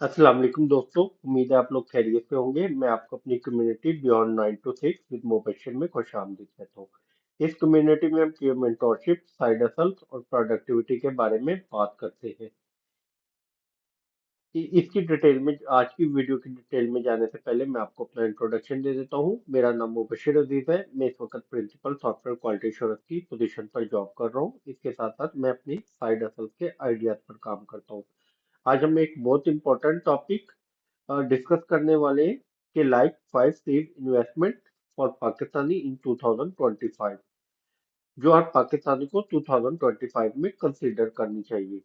अस्सलाम वालेकुम दोस्तों। उम्मीद है आप लोग खैरियत से होंगे। मैं आपको अपनी कम्युनिटी बियॉन्ड 9 to 6 विद मोबशर में खुशामदीद कहता हूँ। इस कम्युनिटी में हम केयर मेंटोरशिप, साइड हसल्स और प्रोडक्टिविटी के बारे में बात करते हैं। इसकी डिटेल में आज की वीडियो की डिटेल में जाने से पहले मैं आपको अपना इंट्रोडक्शन दे देता हूँ। मेरा नाम मुबशिर अजीज है। मैं इस वक्त प्रिंसिपल सॉफ्टवेयर क्वालिटी एश्योरेंस की पोजीशन पर जॉब कर रहा हूँ। इसके साथ साथ मैं अपनी साइड हसल्स के आइडियाज पर काम करता हूँ। आज हम एक बहुत इंपॉर्टेंट टॉपिक डिस्कस करने वाले हैं कि like 5 safe investment for Pakistani in 2025, जो हर पाकिस्तानी को 2025 में कंसीडर करनी चाहिए।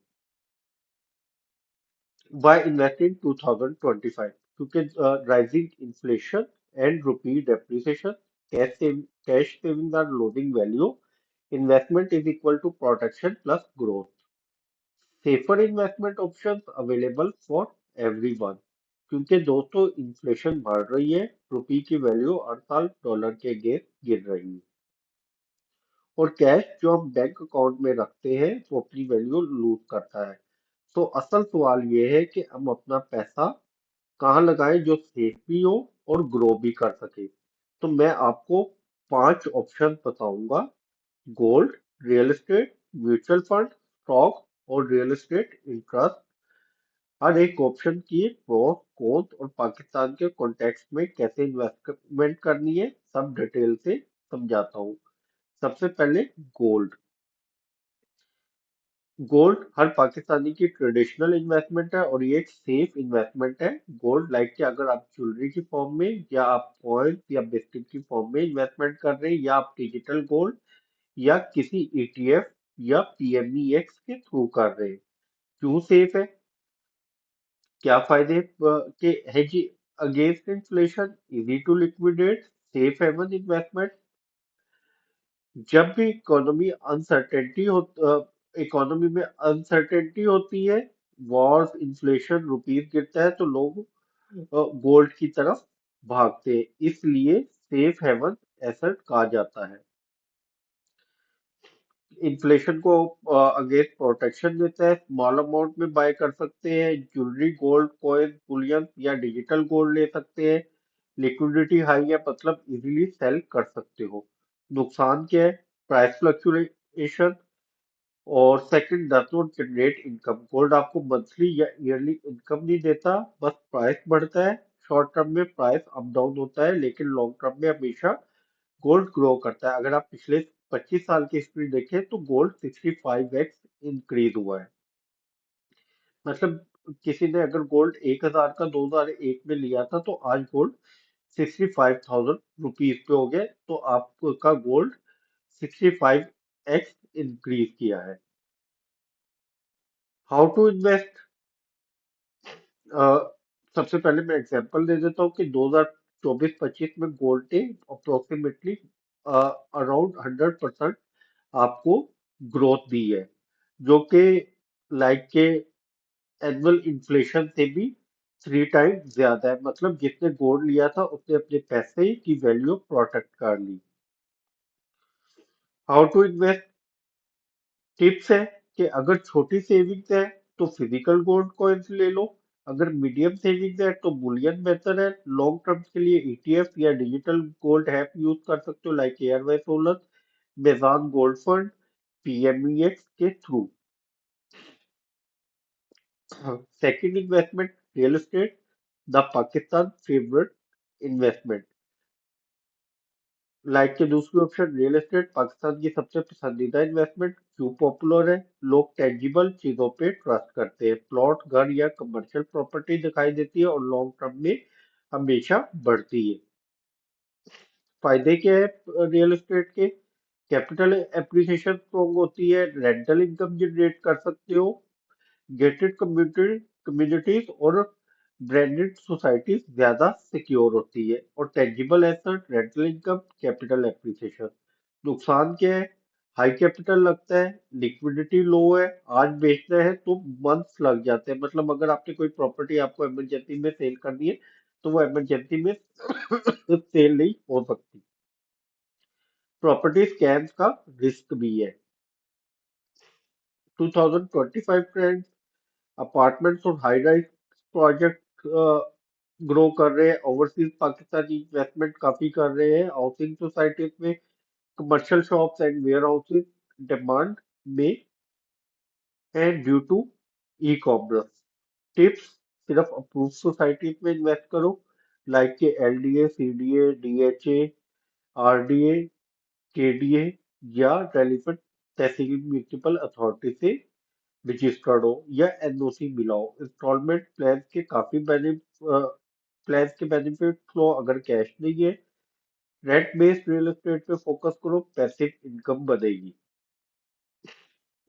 Why invest in 2025? क्योंकि rising inflation and rupee depreciation, cash saving are losing value, investment is equal to protection plus growth, safer investment options available for everyone. क्योंकि दोस्तों inflation बढ़ रही है, रुपी की वैल्यू हर साल डॉलर के अगेंस्ट गिर रही है, और कैश जो हम बैंक अकाउंट में रखते हैं वो अपनी वैल्यू लूज करता है। तो असल सवाल ये है कि हम अपना पैसा कहाँ लगाएं जो सेफ भी हो और ग्रो भी कर सके। तो मैं आपको 5 ऑप्शन बताऊंगा: gold, real estate, mutual fund, stock और रियल एस्टेट इंटरेस्ट। हर एक ऑप्शन की प्रोस कॉन्स और पाकिस्तान के कॉन्टेक्स्ट में कैसे इन्वेस्टमेंट करनी है सब डिटेल से समझाता हूँ। सबसे पहले गोल्ड। गोल्ड हर पाकिस्तानी की ट्रेडिशनल इन्वेस्टमेंट है और ये एक सेफ इन्वेस्टमेंट है। गोल्ड लाइक कि अगर आप ज्वेलरी की फॉर्म में या आप कॉइन या बिस्किट की फॉर्म में इन्वेस्टमेंट कर रहे हैं, या आप डिजिटल गोल्ड या किसी ईटीएफ या पीएमईएक्स के थ्रू कर रहे हैं। क्यों सेफ है, क्या फायदे के hedge against inflation, easy to liquidate, safe haven investment. जब भी इकोनॉमी में अनसर्टेनिटी होती है, वॉर्स, इन्फ्लेशन, रुपीस गिरता है, तो लोग गोल्ड की तरफ भागते हैं। इसलिए सेफ हेवन एसेट कहा जाता है। इन्फ्लेशन को अगेंस्ट प्रोटेक्शन देता है। स्मॉल अमाउंट में बाय कर सकते हैं, ज्वेलरी, गोल्ड कॉइन, बुलियन या डिजिटल गोल्ड ले सकते हैं। लिक्विडिटी हाई है, मतलब इजीली सेल कर सकते हो। नुकसान क्या है? प्राइस फ्लक्चुएशन, और second does not generate income. Gold आपको मंथली या ईयरली इनकम नहीं देता, बस प्राइस बढ़ता है। शॉर्ट टर्म में प्राइस अप डाउन होता है, लेकिन लॉन्ग टर्म में हमेशा गोल्ड ग्रो करता है। अगर आप पिछले 25 साल की हिस्ट्री देखें तो गोल्ड 65x इंक्रीज हुआ है। मतलब किसी ने अगर गोल्ड 1000 का 2001 में लिया था, तो आज गोल्ड 65,000 रुपीज पे हो गया। तो आपका गोल्ड 65x इंक्रीज किया है। How to invest? सबसे पहले मैं एग्जांपल दे देता हूँ कि 2024-25 में गोल्ड ने अप्रोक्सीमेटली अराउंड 100% आपको ग्रोथ दी है, जो कि लाइक के एनुअल इन्फ्लेशन से भी 3 टाइम ज्यादा है। मतलब जिसने गोल्ड लिया था उसने अपने पैसे की वैल्यू प्रोटेक्ट कर ली। हाउ टू इन्वेस्ट टिप्स है कि अगर छोटी सेविंग्स है तो फिजिकल गोल्ड कॉइन्स ले लो। अगर मीडियम सेविंग्स है तो बुलियन बेहतर है। लॉन्ग टर्म के लिए ईटीएफ या डिजिटल गोल्ड ऐप यूज कर सकते हो, लाइक एयरवाई solar, Meezan gold fund, PMEX के through. Second investment, real estate, the Pakistan favourite investment. Like के दूसरी ऑप्शन, रियल एस्टेट पाकिस्तान की सबसे पसंदीदा इन्वेस्टमेंट। क्यों पॉपुलर है? लोग टेंजिबल चीजों पे ट्रस्ट करते हैं। प्लॉट, घर या कमर्शियल प्रॉपर्टी दिखाई देती है और लॉन्ग टर्म में हमेशा बढ़ती है। फायदे क्या है रियल एस्टेट के? कैपिटल एप्रिसिएशन स्ट्रॉन्ग होती है, रेंटल इनकम जनरेट कर सकते हो, गेटेड कम्युनिटीज और ब्रांडेड सोसाइटीज ज्यादा सिक्योर होती है, और tangible asset, rental income, capital appreciation. नुकसान क्या है? हाई कैपिटल लगता है, लिक्विडिटी लो है, आज बेचना है तो मंथ्स लग जाते हैं। मतलब अगर आपने कोई प्रॉपर्टी आपको इमरजेंसी में सेल करनी है, तो वो इमरजेंसी में सेल नहीं हो सकती। प्रॉपर्टी स्कैम्स का रिस्क भी है। 2025 ट्रेंड, अपार्टमेंट्स और हाई राइज प्रोजेक्ट ग्रो कर रहे हैं, ओवरसीज पाकिस्तानी इन्वेस्टमेंट काफी कर रहे हैं, हाउसिंग सोसाइटीज में, commercial shops and warehouses demand में, and due to e commerce. Tips: सिर्फ अप्रूव सोसाइटीज में इन्वेस्ट करो, लाइक के LDA, CDA, DHA, RDA, KDA, या रेलिवेंट तहसील म्यूनिसिपल अथॉरिटी से रजिस्टर्ड हो या एनओसी मिला हो। इंस्टॉलमेंट प्लान के काफी प्लान के बेनिफिट फ्लो अगर कैश नहीं है। रेंट बेस्ड रियल एस्टेट पे फोकस करो, पैसिव इनकम बनेगी।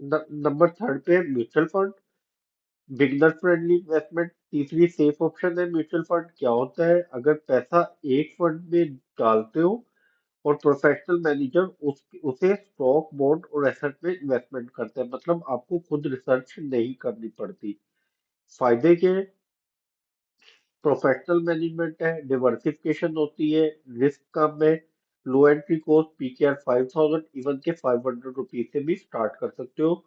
नंबर थर्ड पे mutual fund, beginner friendly investment. तीसरी सेफ ऑप्शन है म्यूचुअल फंड। क्या होता है? अगर पैसा एक फंड में डालते हो और प्रोफेशनल मैनेजर उसे स्टॉक, बॉन्ड और एसेट में इन्वेस्टमेंट करते हैं, मतलब आपको खुद रिसर्च नहीं करनी पड़ती। फायदे के: प्रोफेशनल मैनेजमेंट है, डिवर्सिफिकेशन होती है, रिस्क कम है, लो एंट्री कॉस्ट, पीकेआर 5000 इवन के 500 रुपीज से भी स्टार्ट कर सकते हो।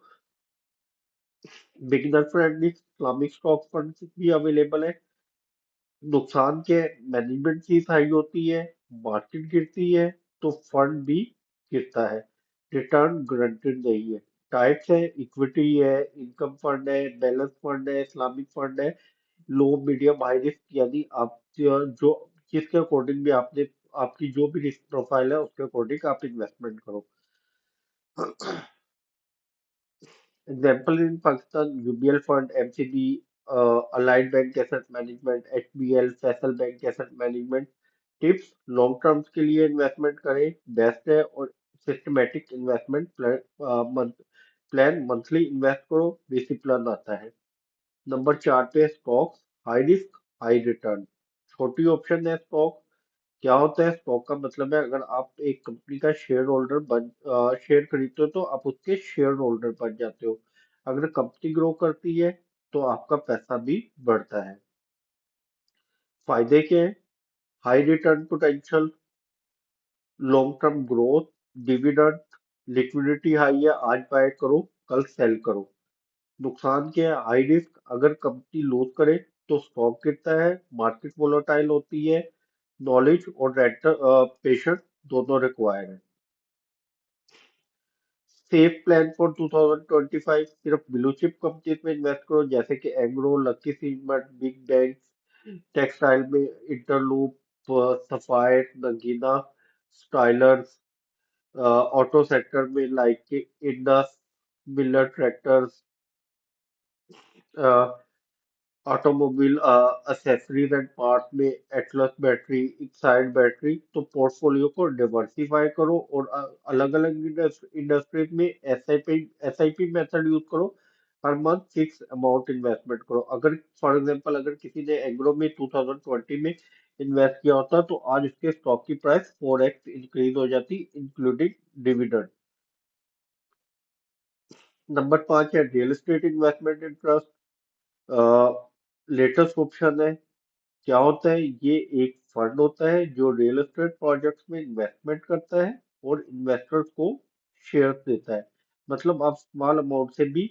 Beginner friendly Islamic stock fund भी अवेलेबल है। नुकसान के: मैनेजमेंट फीस हाई होती है, मार्केट गिरती है तो फंड भी गिरता है, रिटर्न गारंटेड नहीं है। टाइप्स है: इक्विटी है, इनकम फंड है, बैलेंस फंड है, इस्लामिक फंड है, लो मीडियम हाई रिस्क, यानी आप जो जिसके अकॉर्डिंग भी आपने आपकी जो भी रिस्क प्रोफाइल है उसके अकॉर्डिंग आप इन्वेस्टमेंट करो। Example in Pakistan: UBL fund, MCB, allied bank asset management, HBL, Faisal bank asset management. Tips: long terms के लिए इन्वेस्टमेंट करें, बेस्ट है, और systematic investment plan monthly invest करो, डिसिप्लिन आता है। नंबर चार पे stocks, high risk high return. छोटी ऑप्शन है स्टॉक। क्या होता है? स्टॉक का मतलब है अगर आप एक कंपनी का शेयर खरीदते हो तो आप उसके शेयर होल्डर बन जाते हो। अगर कंपनी ग्रो करती है तो आपका पैसा भी बढ़ता है। फायदे क्या है? High return potential, long term growth, dividend, liquidity high है, आज बाय करो कल सेल करो। नुकसान क्या है? हाई रिस्क, अगर कंपनी लूज करे तो स्टॉक गिरता है, मार्केट वोलेटाइल होती है, नॉलेज और पेशेंस दोनों रिक्वायर्ड है। सेफ प्लान फॉर 2025: सिर्फ ब्लू चिप कंपनीज में इन्वेस्ट करो, जैसे कि Engro, lucky cement, big banks. Textile में इंटरलूप, सफायर, नगीना, स्टाइलर्स। ऑटो सेक्टर में like Indus, Millat tractors, automobile accessories and parts में एटलस बैटरी, एक्साइड बैटरी। तो पोर्टफोलियो को डिवर्सिफाई करो और अलग अलग इंडस्ट्रीज में एसआईपी मेथड यूज करो। हर मंथ फिक्स अमाउंट इन्वेस्टमेंट करो। अगर फॉर एग्जांपल अगर किसी ने एग्रो में 2020 में इन्वेस्ट किया होता तो आज उसके स्टॉक की प्राइस 4x इंक्रीज हो जाती, इंक्लूडिंग डिविडेंड। नंबर पांच है real estate investment interest, latest option है। क्या होता है? ये एक फंड होता है जो रियल एस्टेट प्रोजेक्ट्स में इन्वेस्टमेंट करता है और इन्वेस्टर्स को शेयर्स देता है। मतलब आप स्मॉल अमाउंट से भी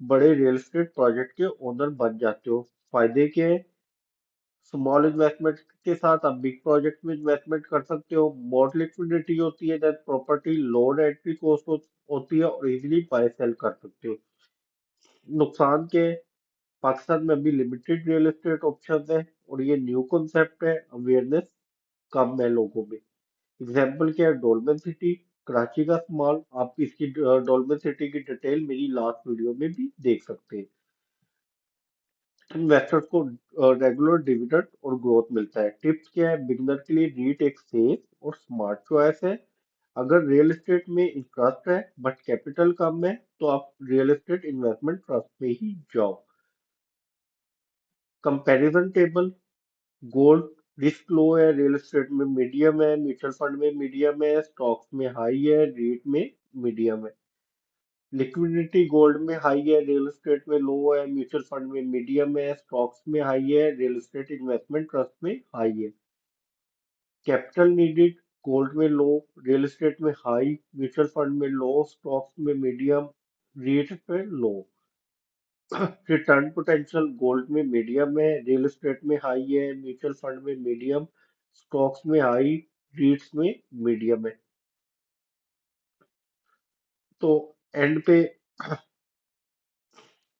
बड़े रियल एस्टेट प्रोजेक्ट के ओनर बन जाते हो। फायदे क्या है? स्मॉल इन्वेस्टमेंट के साथ आप बिग प्रोजेक्ट में इन्वेस्टमेंट कर सकते हो, मोर लिक्विडिटी होती है, that property load entry cost होती है और इजीली बाय सेल कर सकते हो। नुकसान के: पाकिस्तान में अभी लिमिटेड रियल एस्टेट ऑप्शन है और ये न्यू कॉन्सेप्ट है, अवेयरनेस कम है लोगों में। एग्जाम्पल क्या है? डोलमन सिटी, कराची का स्मॉल। आप इसकी डोलमन सिटी की डिटेल मेरी लास्ट वीडियो में भी देख सकते हैं। इन्वेस्टर्स को रेगुलर डिविडेंड और ग्रोथ मिलता है। टिप्स क्या है? बिगिनर के लिए रीट एक सेफ और स्मार्ट चॉइस है। अगर रियल एस्टेट में इंटरेस्ट है बट कैपिटल कम है तो आप रियल एस्टेट इन्वेस्टमेंट ट्रस्ट में ही जाओ। कंपैरिजन टेबल: गोल्ड रिस्क लो है, रियल एस्टेट में मीडियम है, म्यूचुअल फंड में मीडियम है, स्टॉक्स में हाई है, रेट में मीडियम है। लिक्विडिटी: गोल्ड में हाई है, रियल एस्टेट में लो है, म्यूचुअल फंड में मीडियम है, स्टॉक्स में हाई है, रियल एस्टेट इन्वेस्टमेंट ट्रस्ट में हाई है। कैपिटल नीडेड: गोल्ड में लो, रियल एस्टेट में हाई, म्यूचुअल फंड में लो, स्टॉक्स में मीडियम, रेट पे लो। रिटर्न पोटेंशियल गोल्ड में मीडियम है, रियल एस्टेट में हाई है, म्यूचुअल फंड में मीडियम, स्टॉक्स में हाई, रीट्स में मीडियम है। तो एंड पे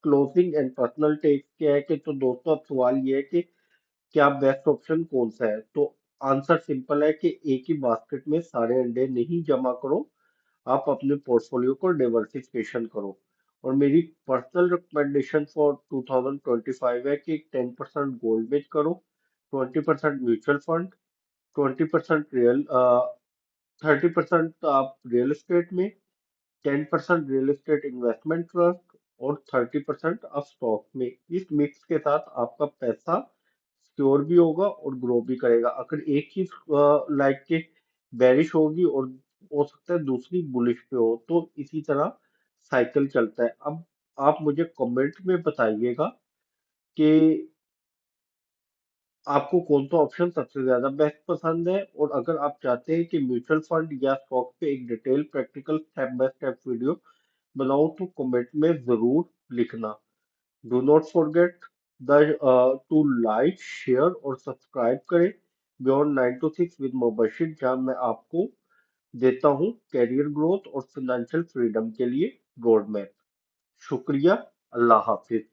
क्लोजिंग एंड पर्सनल टेक क्या है कि तो दोस्तों अब सवाल ये है कि क्या बेस्ट ऑप्शन कौन सा है। तो आंसर सिंपल है कि एक ही बास्केट में सारे अंडे नहीं जमा करो, आप अपने पोर्टफोलियो को डाइवर्सिफिकेशन करो। और मेरी पर्सनल रिकमेंडेशन फॉर 2025 है कि 10% गोल्ड में करो, 20% म्यूचुअल फंड, 20% रियल 30% आप रियल एस्टेट में, 10% रियल एस्टेट इन्वेस्टमेंट ट्रस्ट और 30% आप स्टॉक में। इस मिक्स के साथ आपका पैसा सिक्योर भी होगा और ग्रो भी करेगा। अगर एक चीज लाइक के बेरिश होगी और हो सकता है दूसरी बुलिश पे हो, तो इसी तरह साइकिल चलता है। अब आप मुझे कमेंट में बताइएगा कि आपको कौन सा ऑप्शन सबसे ज्यादा बेस्ट पसंद है। और अगर आप चाहते हैं कि म्यूचुअल फंड या स्टॉक पे एक detail practical step by step video बनाऊं, तो कमेंट में जरूर लिखना। Do not forget the two like share और सब्सक्राइब करें बियॉन्ड 9 to 6 विद मुबशिर, जहां मैं आपको देता हूं कैरियर ग्रोथ और फाइनेंशियल फ्रीडम के लिए रोड मैप। शुक्रिया। अल्लाह हाफिज।